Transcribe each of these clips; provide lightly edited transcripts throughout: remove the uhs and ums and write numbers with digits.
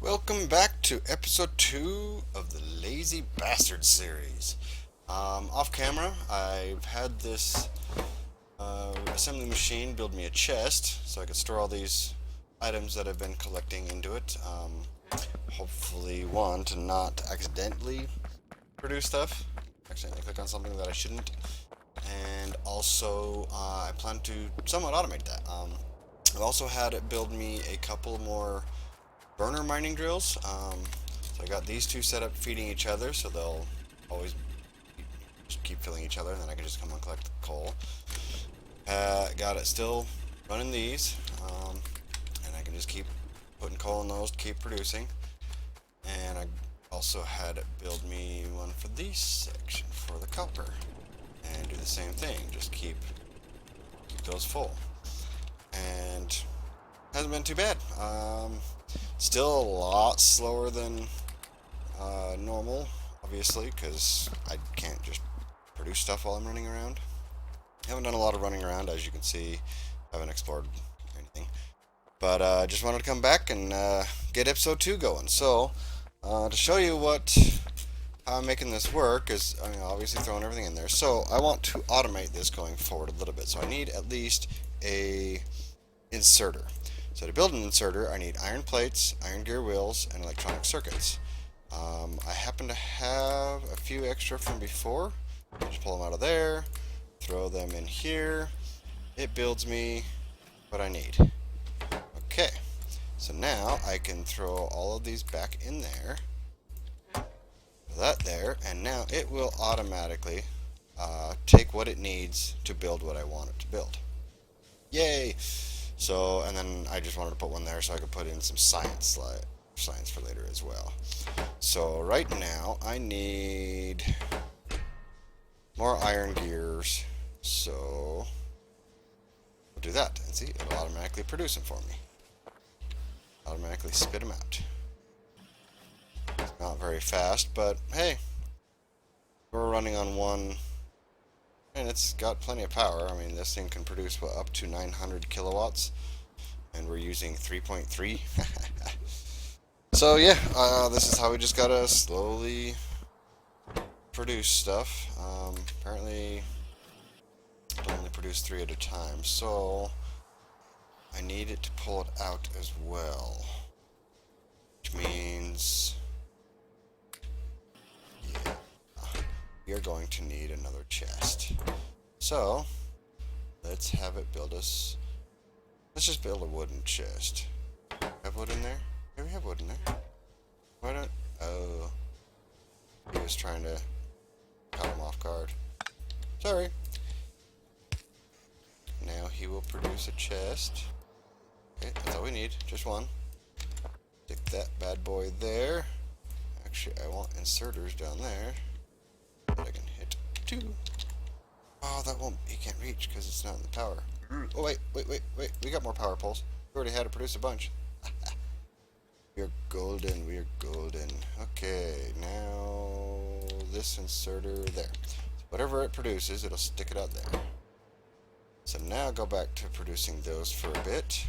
Welcome back to episode 2 of the Lazy Bastard series. Off camera, I've had this assembly machine build me a chest so I could store all these items that I've been collecting into it. Hopefully, one, to not accidentally produce stuff, accidentally click on something that I shouldn't, and also I plan to somewhat automate that. I've also had it build me a couple more burner mining drills. So I got these two set up feeding each other, so they'll always just keep filling each other, and then I can just come and collect the coal. Got it still running these, and I can just keep putting coal in those to keep producing. And I also had it build me one for this section for the copper, and do the same thing. Just keep those full, and hasn't been too bad. Still a lot slower than normal, obviously, because I can't just produce stuff while I'm running around. I haven't done a lot of running around, as you can see. I haven't explored anything. But I just wanted to come back and get episode 2 going. So, to show you how I'm making this work is, I mean, obviously throwing everything in there. So, I want to automate this going forward a little bit. So, I need at least a inserter. So to build an inserter, I need iron plates, iron gear wheels, and electronic circuits. I happen to have a few extra from before. Just pull them out of there, throw them in here. It builds me what I need. Okay, so now I can throw all of these back in there. That there, and now it will automatically take what it needs to build what I want it to build. Yay! So, and then I just wanted to put one there so I could put in some science for later as well. So right now I need more iron gears. So we'll do that, and see, it'll automatically produce them for me. Automatically spit them out. It's not very fast, but hey, we're running on one. And it's got plenty of power. I mean, this thing can produce up to 900 kilowatts, and we're using 3.3. So yeah, this is how we just gotta slowly produce stuff. Apparently, I only produce 3 at a time, so I need it to pull it out as well, which means, yeah, we are going to need another chest. So, let's have it build us. Let's just build a wooden chest. Have wood in there? Yeah, we have wood in there. Why don't? Oh, he was trying to cut him off guard. Sorry. Now he will produce a chest. Okay, that's all we need. Just one. Stick that bad boy there. Actually, I want inserters down there that I can hit 2. Oh, that won't. He can't reach because it's not in the power. Oh, wait. We got more power poles. We already had to produce a bunch. We are golden. We are golden. Okay, now this inserter there. So whatever it produces, it'll stick it out there. So now go back to producing those for a bit,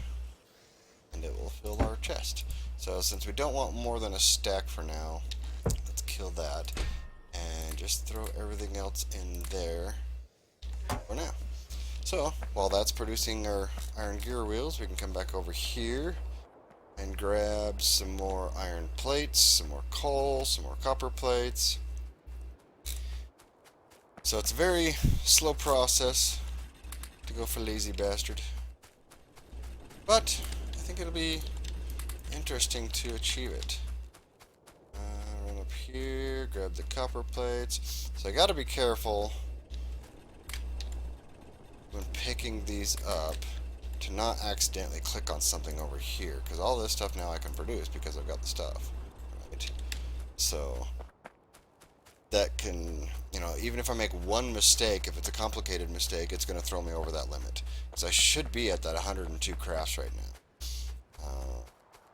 and it will fill our chest. So since we don't want more than a stack for now, let's kill that and just throw everything else in there for now. So while that's producing our iron gear wheels, we can come back over here and grab some more iron plates, some more coal, some more copper plates. So it's a very slow process to go for lazy bastard, but I think it'll be interesting to achieve it. Run up here, grab the copper plates. So I gotta be careful when picking these up to not accidentally click on something over here, because all this stuff now I can produce because I've got the stuff, right? So that can, you know, even if I make one mistake, if it's a complicated mistake, it's going to throw me over that limit, because I should be at that 102 crafts right now.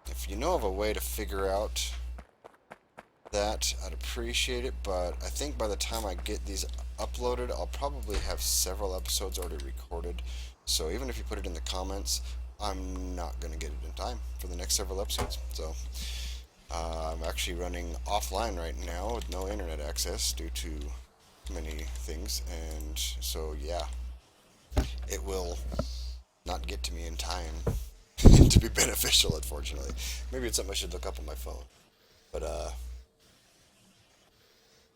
If you know of a way to figure out that, I'd appreciate it, but I think by the time I get these uploaded, I'll probably have several episodes already recorded. So even if you put it in the comments, I'm not going to get it in time for the next several episodes. So I'm actually running offline right now with no internet access due to many things, and so yeah, it will not get to me in time to be beneficial, unfortunately. Maybe it's something I should look up on my phone. But,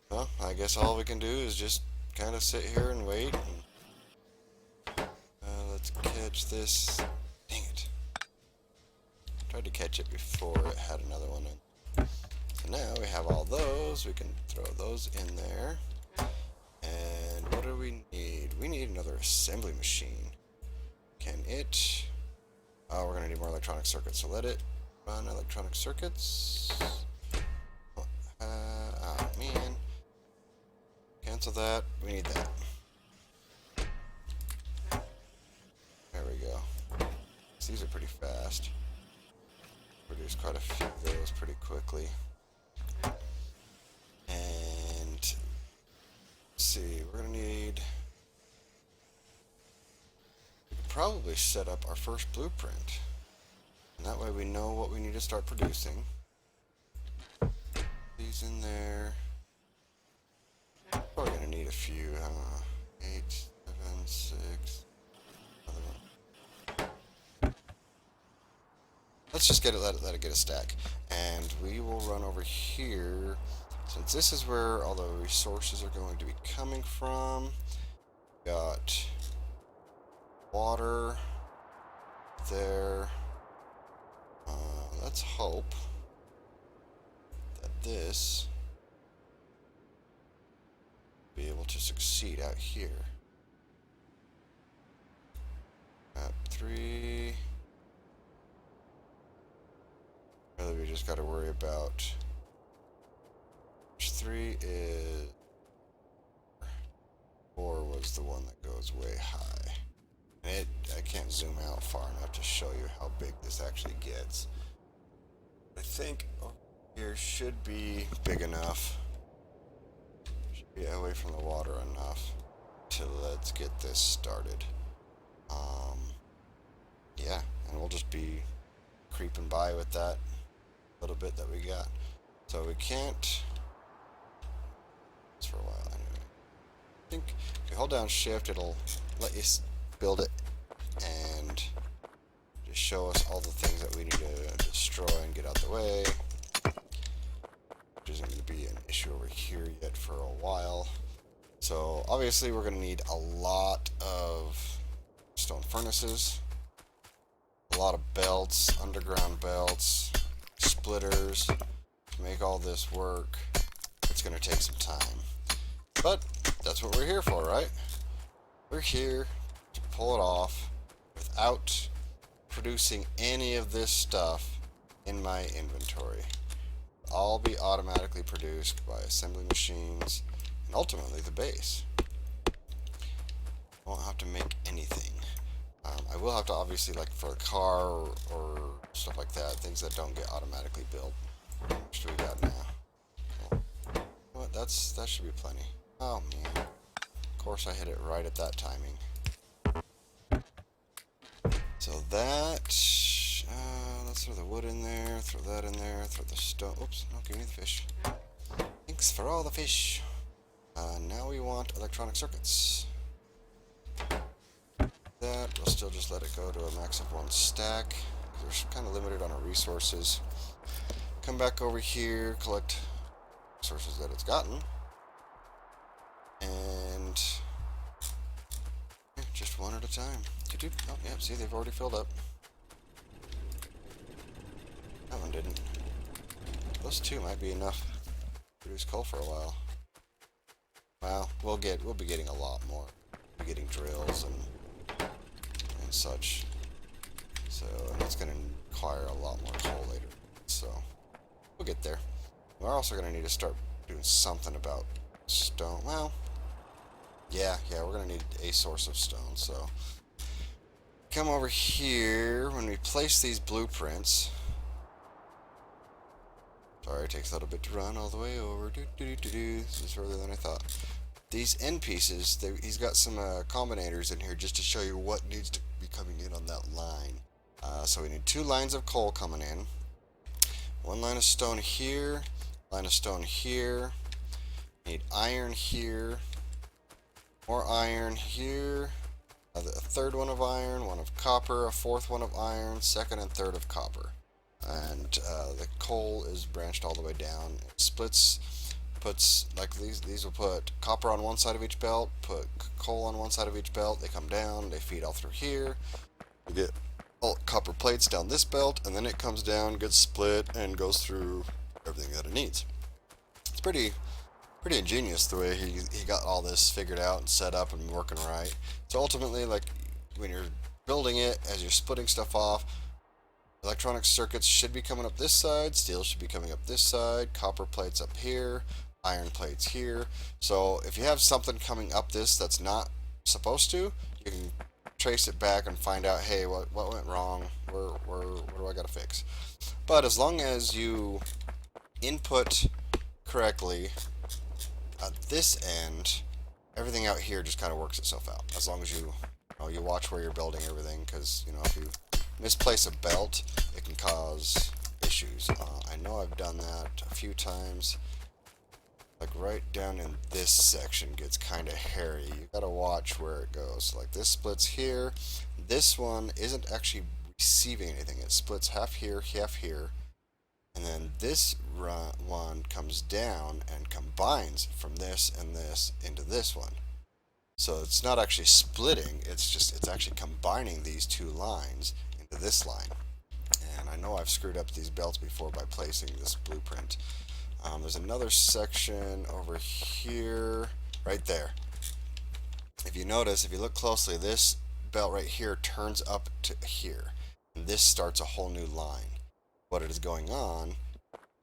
well, I guess all we can do is just kind of sit here and wait. And, let's catch this. Dang it. Tried to catch it before it had another one in. So now we have all those. We can throw those in there. And what do we need? We need another assembly machine. Can it... Oh, we're going to need more electronic circuits. So let it run electronic circuits. Oh, man. Cancel that. We need that. There we go. So these are pretty fast. Produce quite a few of those pretty quickly. And let's see, we're going to need... We could probably set up our first blueprint. And that way we know what we need to start producing. These in there. Probably going to need a few. 8, 7, 6. Another one. Let's just let it get a stack. And we will run over here. Since this is where all the resources are going to be coming from. Got water there. Let's hope that this will be able to succeed out here. Map 3. Really, we just got to worry about which 3 is 4 was the one that goes way high. And I can't zoom out far enough to show you how big this actually gets. I think here should be big enough. Should be away from the water enough to let's get this started. Yeah, and we'll just be creeping by with that little bit that we got. So we can't. It's for a while anyway. I think if you hold down shift, it'll let you build it and just show us all the things that we need to destroy and get out the way. Which isn't going to be an issue over here yet for a while. So obviously we're going to need a lot of stone furnaces, a lot of belts, underground belts, splitters to make all this work. It's going to take some time. But that's what we're here for, right? We're here to pull it off without producing any of this stuff in my inventory. All be automatically produced by assembly machines and ultimately the base. I won't have to make anything. I will have to obviously, like for a car or stuff like that, things that don't get automatically built. Which do we got now? Cool. What? That should be plenty. Oh man. Of course I hit it right at that timing. So that, let's throw the wood in there, throw that in there, throw the stone. Oops, no, give me the fish. Thanks for all the fish. Now we want electronic circuits. That, we'll still just let it go to a max of 1 stack. We're kind of limited on our resources. Come back over here, collect resources that it's gotten. And just one at a time. Oh, yeah, see, they've already filled up. That one didn't. Those 2 might be enough to produce coal for a while. Well, we'll be getting a lot more. We'll be getting drills and such. So, and it's going to require a lot more coal later. So, we'll get there. We're also going to need to start doing something about stone. Well, yeah, we're going to need a source of stone. So, come over here. When we place these blueprints. Sorry, it takes a little bit to run all the way over. This is further than I thought. These end pieces, he's got some combinators in here just to show you what needs to be coming in on that line. So we need 2 lines of coal coming in. One line of stone here, line of stone here. Need iron here, more iron here, a third one of iron, one of copper, a fourth one of iron, second and third of copper. And the coal is branched all the way down. It splits, puts, like these will put copper on one side of each belt, put coal on one side of each belt, they come down, they feed all through here. You get all copper plates down this belt, and then it comes down, gets split, and goes through everything that it needs. It's pretty ingenious the way he got all this figured out and set up and working right. So ultimately, like when you're building it, as you're splitting stuff off, electronic circuits should be coming up this side, steel should be coming up this side, copper plates up here, iron plates here. So if you have something coming up this that's not supposed to, you can trace it back and find out, hey, what went wrong? Where do I gotta fix? But as long as you input correctly at this end, everything out here just kind of works itself out. As long as you watch where you're building everything, because if you misplace a belt, it can cause issues. I know I've done that a few times. Like right down in this section gets kind of hairy. You gotta watch where it goes. Like this splits here. This one isn't actually receiving anything. It splits half here, half here. And then this one comes down and combines from this and this into this one. So it's not actually splitting, it's actually combining these two lines into this line. And I know I've screwed up these belts before by placing this blueprint. There's another section over here, right there. If you notice, if you look closely, this belt right here turns up to here. And this starts a whole new line. What is going on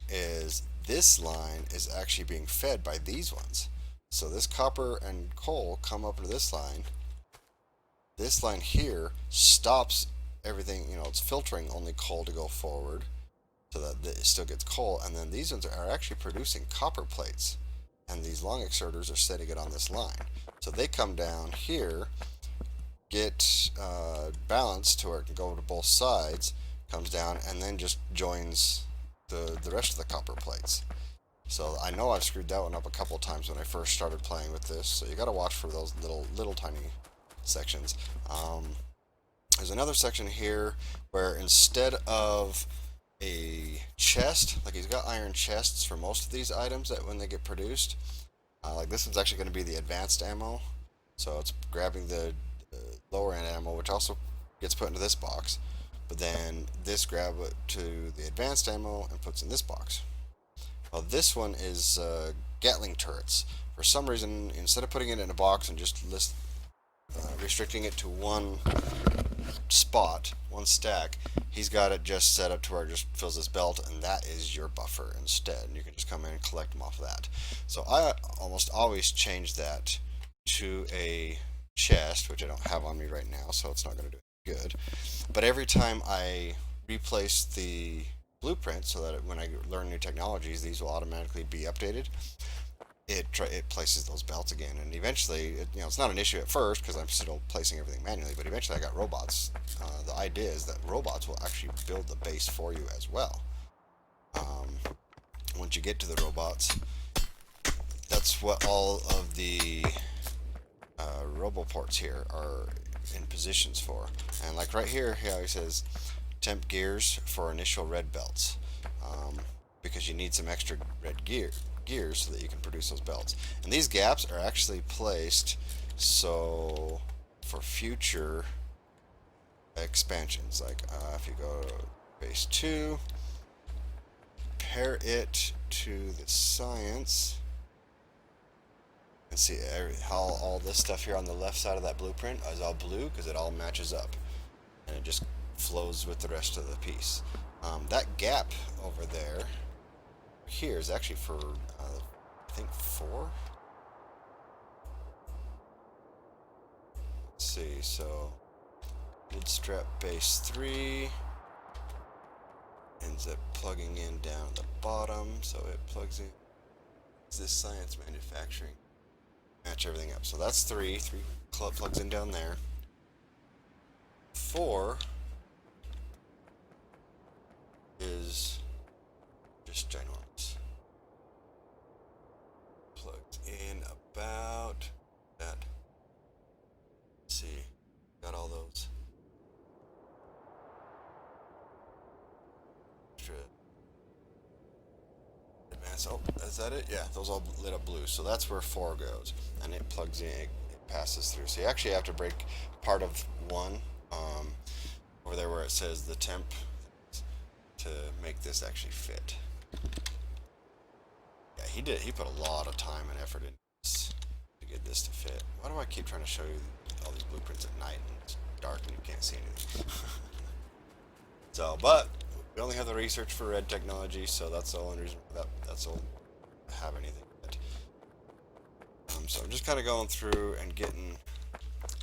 is this line is actually being fed by these ones. So this copper and coal come up to this line. This line here stops everything, it's filtering only coal to go forward so that it still gets coal. And then these ones are actually producing copper plates. And these long exerters are setting it on this line. So they come down here, get balanced to where it can go to both sides, comes down, and then just joins the rest of the copper plates. So I know I've screwed that one up a couple times when I first started playing with this. So you got to watch for those little tiny sections. There's another section here where instead of a chest, like he's got iron chests for most of these items that when they get produced, like this one's actually going to be the advanced ammo. So it's grabbing the lower end ammo, which also gets put into this box. But then this grab it to the advanced ammo and puts in this box. Well, this one is Gatling turrets. For some reason, instead of putting it in a box and just restricting it to one spot, one stack, he's got it just set up to where it just fills this belt, and that is your buffer instead. And you can just come in and collect them off of that. So I almost always change that to a chest, which I don't have on me right now, so it's not going to do good. But every time I replace the blueprint so that when I learn new technologies, these will automatically be updated, it places those belts again. And eventually, it's not an issue at first because I'm still placing everything manually, but eventually I got robots. The idea is that robots will actually build the base for you as well. Once you get to the robots, that's what all of the roboports here are in positions for. And like right here, he always says temp gears for initial red belts, because you need some extra red gears so that you can produce those belts. And these gaps are actually placed so for future expansions. Like if you go to base 2, pair it to the science, and see how all this stuff here on the left side of that blueprint is all blue because it all matches up and it just flows with the rest of the piece. That gap over there here is actually for I think 4. Let's see, so Midstrap base 3 ends up plugging in down at the bottom, so it plugs in this science manufacturing, match everything up. So that's 3 plugs in down there. 4 is just ginormous. Plugged in about that. Let's see, got all those. Advance. Oh, is that it? Yeah, those all lit up blue. So that's where 4 goes, and it plugs in. It passes through. So you actually have to break part of one over there where it says the temp to make this actually fit. Yeah, he did. He put a lot of time and effort in this to get this to fit. Why do I keep trying to show you all these blueprints at night and it's dark and you can't see anything? So, but we only have the research for red technology, so that's the only reason that's all I have anything yet. So I'm just kind of going through and getting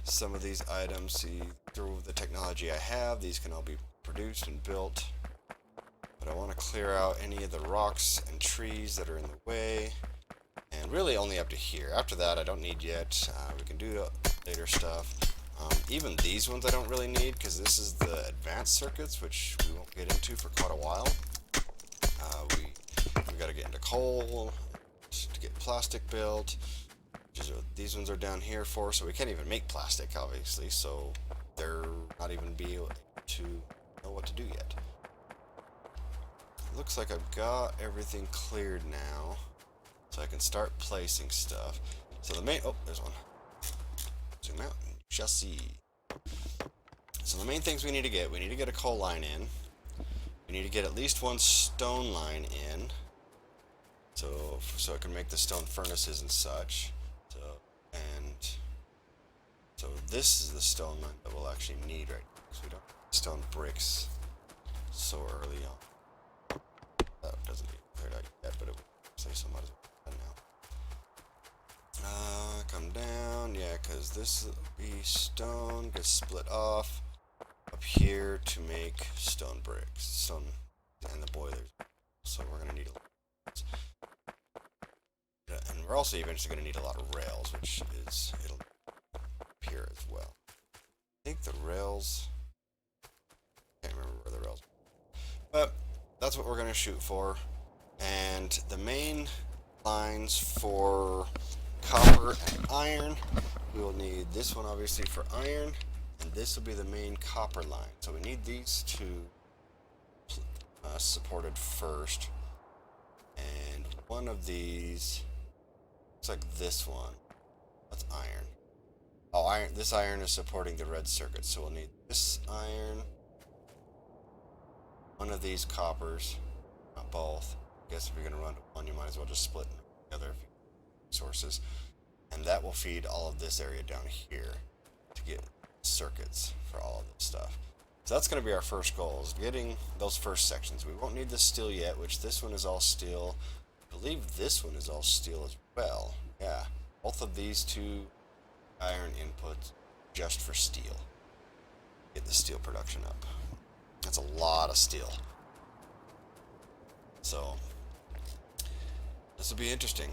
some of these items. See, through the technology I have, these can all be produced and built. But I want to clear out any of the rocks and trees that are in the way, and really only up to here. After that, I don't need yet. We can do later stuff. Even these ones I don't really need, because this is the advanced circuits, which we won't get into for quite a while. We got to get into coal to get plastic built. These ones are down here for, so we can't even make plastic, obviously, so they're not even be able to know what to do yet. Looks like I've got everything cleared now, so I can start placing stuff. So the main, oh, there's one. Zoom out. Shall see. So the main things we need to get a coal line in. We need to get at least one stone line in, so it can make the stone furnaces and such. So this is the stone line that we'll actually need right now, because we don't have stone bricks so early on. That doesn't get cleared out yet, but it would say so much as well now. Come down, yeah, because this will be stone, gets split off up here to make stone bricks, stone, and the boilers. So we're gonna need a lot. And we're also eventually gonna need a lot of rails, which is it'll appear as well. I think the rails. Can't remember where the rails are. But that's what we're gonna shoot for, and the main lines for copper and iron, we will need this one obviously for iron, and this will be the main copper line. So we need these two supported first, and one of these looks like this one. That's iron. Oh, iron. This iron is supporting the red circuit, so we'll need this iron, one of these coppers, not both. I guess if you're gonna run to one, you might as well just split together sources, and that will feed all of this area down here to get circuits for all of this stuff. So that's going to be our first goal, is getting those first sections. We won't need the steel yet, which this one is all steel. I believe this one is all steel as well. Yeah, both of these two iron inputs just for steel. Get the steel production up. That's a lot of steel. So this will be interesting.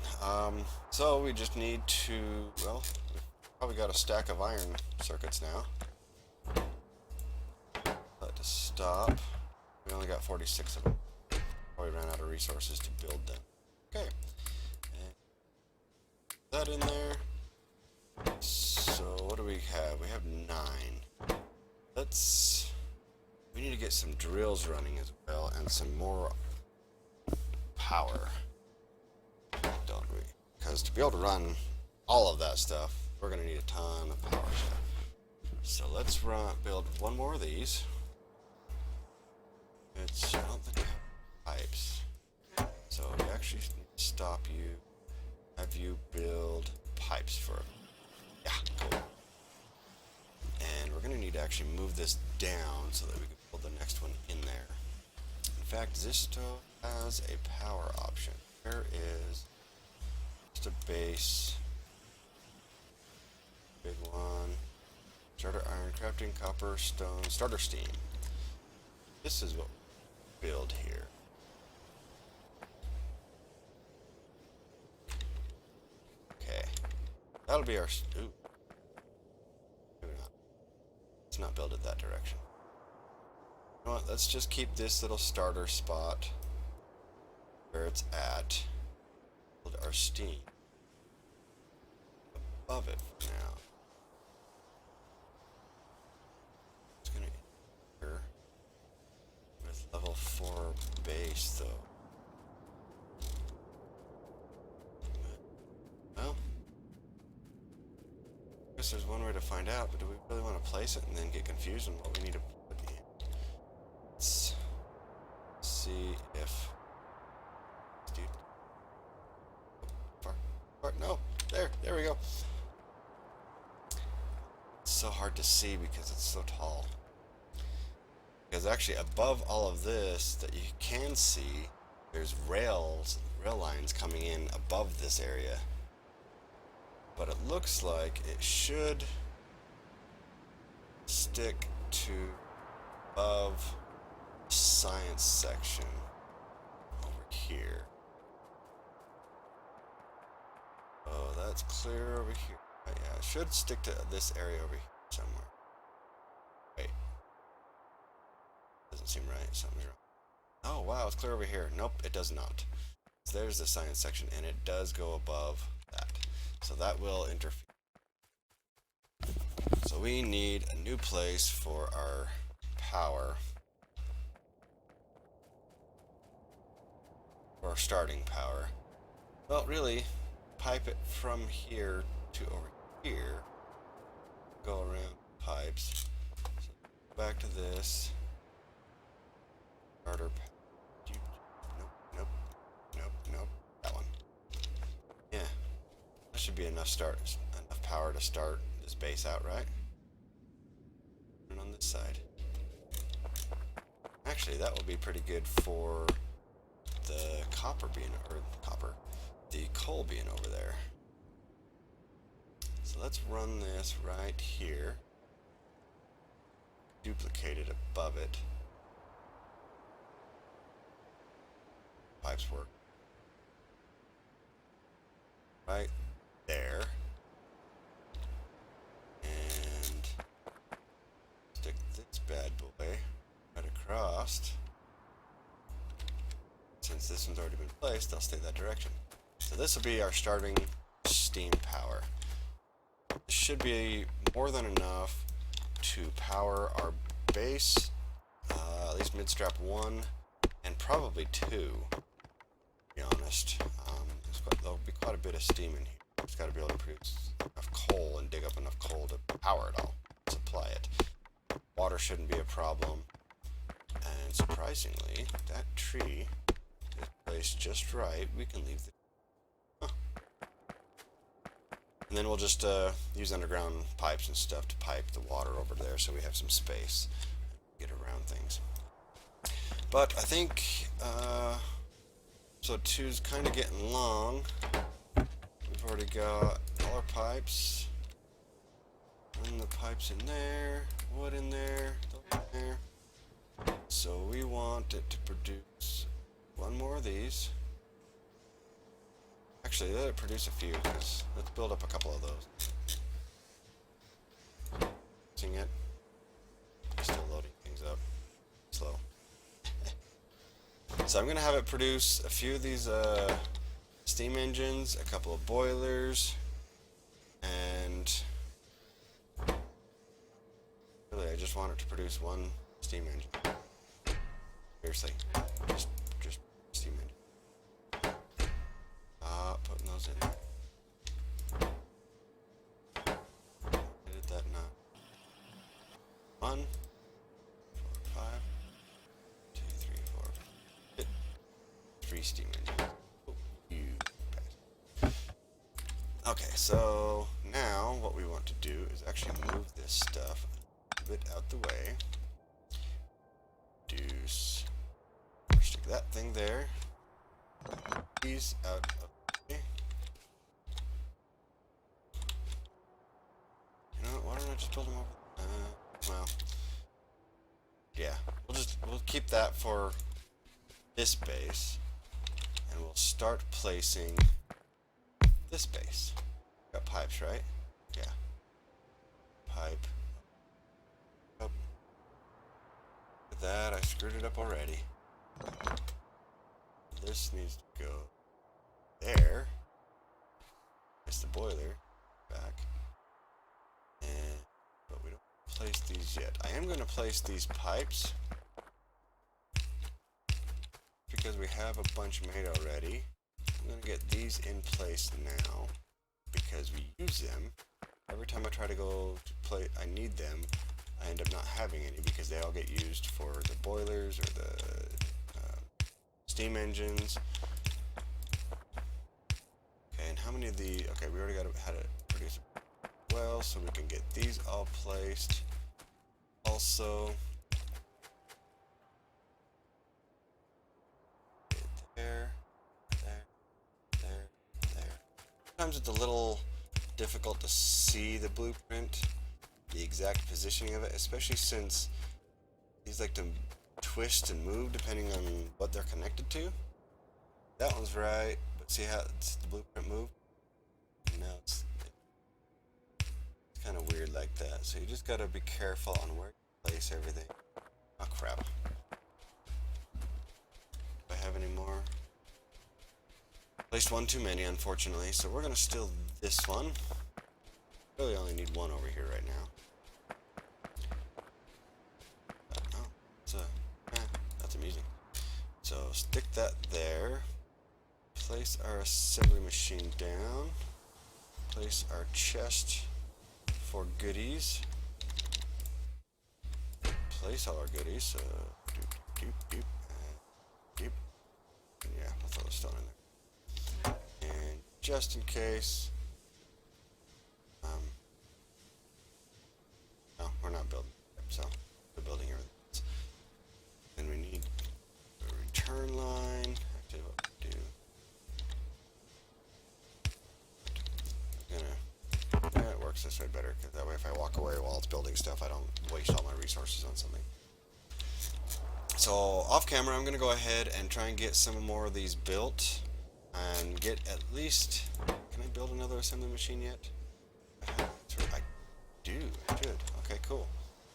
So we just need to, well, we've probably got a stack of iron circuits now. Let to stop. We only got 46 of them. Probably ran out of resources to build them. Okay. And that in there. So what do we have? We have 9. We need to get some drills running as well, and some more power. Don't we? Because to be able to run all of that stuff, we're going to need a ton of power. So let's build one more of these. I don't think I have pipes. So we actually need to stop you, have you build pipes for it. Yeah, cool. And we're going to need to actually move this down so that we can build the next one in there. In fact, Zisteau has a power option. There is just a base, big one, starter iron, crafting, copper, stone, starter steam. This is what we build here. Okay, that'll be our, ooh, maybe not. Let's not build it that direction. You know what, let's just keep this little starter spot where it's at. Build our steam above it for now. It's gonna enter with level 4 base though. Well, I guess there's one way to find out, but do we really want to place it and then get confused on what we need to put in? Let's see if... Dude. Far. No, there we go. It's so hard to see because it's so tall. Because actually above all of this that you can see, there's rail lines coming in above this area. But it looks like it should stick to above science section over here. Oh, that's clear over here. Yeah, it should stick to this area over here somewhere. Wait. Doesn't seem right. Something's wrong. Oh, wow, it's clear over here. Nope, it does not. So there's the science section, and it does go above that. So that will interfere. So we need a new place for our power. For our starting power. Well, really, pipe it from here to over here. Go around pipes. So back to this. Starter. Nope. That one. Yeah. That should be enough power to start this base out, right? And on this side. Actually, that will be pretty good for the the coal being over there. So let's run this right here. Duplicate it above it. Pipes work. Right there. And stick this bad boy right across. Since this one's already been placed, I'll stay that direction. So this will be our starting steam power. This should be more than enough to power our base, at least Midstrap 1, and probably 2, to be honest. There'll be quite a bit of steam in here. It's got to be able to produce enough coal and dig up enough coal to power it all, supply it. Water shouldn't be a problem. And surprisingly, that tree is placed just right. We can leave the... Huh. And then we'll just use underground pipes and stuff to pipe the water over there so we have some space to get around things. But I think episode 2's kind of getting long. We've already got all our pipes. And the pipes in there, wood in there, in there. So we want it to produce one more of these. Actually, let it produce a few, because let's build up a couple of those. Seeing it? Still loading things up. Slow. So I'm going to have it produce a few of these steam engines, a couple of boilers, and really I just want it to produce one steam engine. Seriously, just steam engine. Putting those in there. I did that now. 1, 4, 5, 2, 3, 4, 3 steam engines. Oh, you bastard. Okay, so now what we want to do is actually move this stuff a bit out the way. Stick that thing there. These out of the way. You know what? Why don't I just build them over? Well, yeah. We'll keep that for this base, and we'll start placing this base. Got pipes, right? Yeah. Pipe. Up. With that, I screwed it up already. this needs to go there. It's the boiler back. And but we don't place these yet. I am going to place these pipes because we have a bunch made already. I'm going to get these in place now because we use them. Every time I try to go to play, I need them. I end up not having any because they all get used for the boilers or the steam engines. Okay, and how many of the... Okay, we already had to produce well, so we can get these all placed. Also, there. Sometimes it's a little difficult to see the blueprint, the exact positioning of it, especially since these like to twist and move depending on what they're connected to. That one's right, but see how the blueprint moved? And now it's kind of weird like that. So you just gotta be careful on where you place everything. Oh crap. Do I have any more? Placed one too many, unfortunately, so we're gonna steal this one. Really only need one over here right now. Oh, that's amusing. So stick that there. Place our assembly machine down. Place our chest for goodies. Place all our goodies. Doop. Yeah, I'll throw the stone in there. And just in case, no, we're not building, so we're building everything else. Then we need a return line. Actually, what we do, it works this way better, because that way if I walk away while it's building stuff, I don't waste all my resources on something. So off camera, I'm going to go ahead and try and get some more of these built. And get at least... Can I build another assembly machine yet? I do. Good. Okay, cool.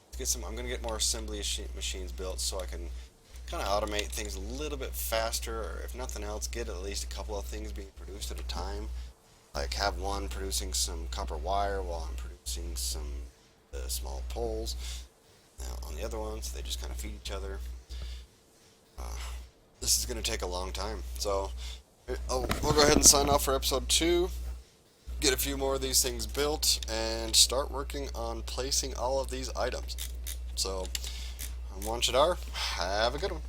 Let's get some... I'm going to get more assembly machines built so I can kind of automate things a little bit faster, or if nothing else, get at least a couple of things being produced at a time. Like have one producing some copper wire while I'm producing some small poles. Now on the other ones, they just kind of feed each other. This is going to take a long time, so... we'll go ahead and sign off for episode 2, get a few more of these things built, and start working on placing all of these items. So, I'm Juan Chadar. Have a good one.